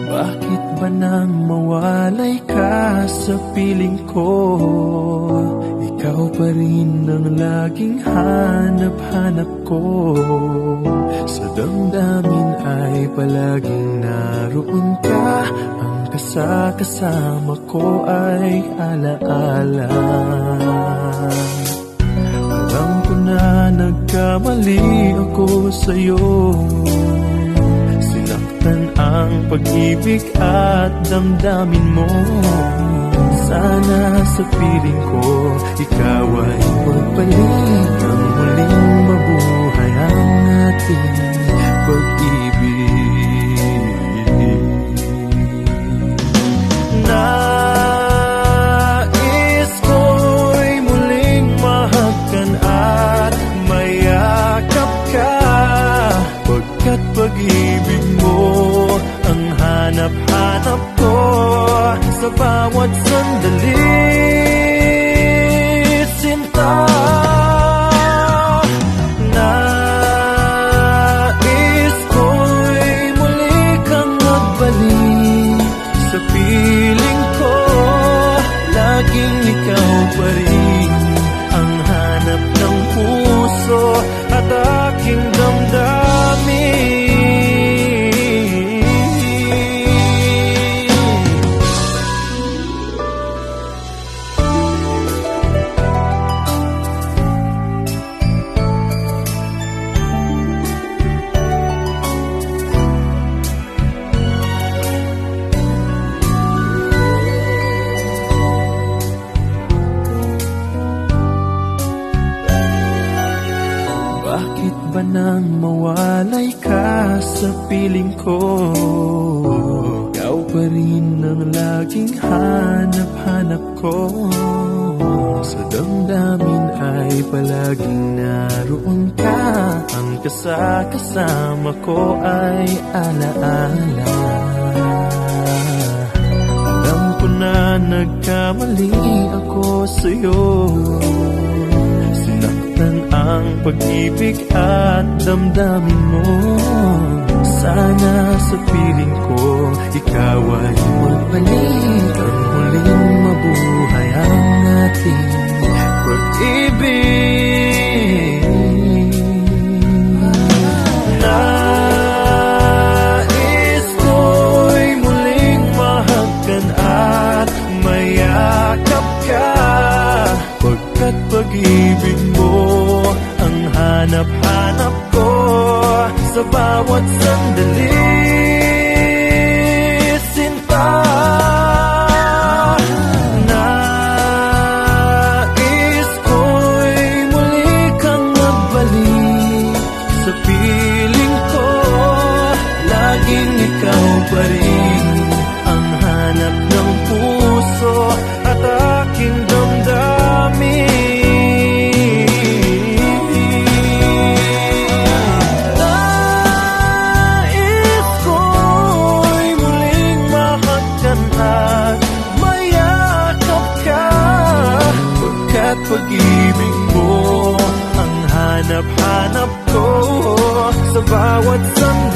Bakit ba nang mawalay ka sa piling ko? Ikaw pa rin ang laging hanap-hanap ko. Sa damdamin ay palaging naroon ka. Ang kasama ko ay alaala. Alam ko na nagkamali ako sa'yo. Ang pag-ibig at damdamin mo. Sana sa piling ko ikaw ay magpalit. Ang muling mabuhay ang ating pag-ibig. Nais ko'y muling mahagkan at mayakap ka, pagkat pag-ibig mo ang hanap-hanap ko sa bawat sandali, sinta. Nais ko'y muli kang magbalik sa piling ko. Laging ikaw pa rin ang hanap ng puso at aking damdamin. Bakit ba nang mawalay ka sa piling ko? Ikaw pa rin ang laging hanap-hanap ko. Sa damdamin ay palaging naroon ka. Ang kasama ko ay alaala. Alam ko na nagkamali ako sa'yo. Ang pag-ibig at damdamin mo. Sana sa piling ko ikaw ay magbalik. Ang muling mabuhay ang ating pag-ibig. Nais ko'y muling mahagkan at mayakap ka, pagkat pag-ibig mo ang hanap-hanap ko sa bawat sandali, sinta. Nais ko'y muli kang magbalik sa piling ko. Laging ikaw pa rin ang hanap ng puso at aking damdamin. Pag-ibig mo ang hanap-hanap ko sa bawat sandali.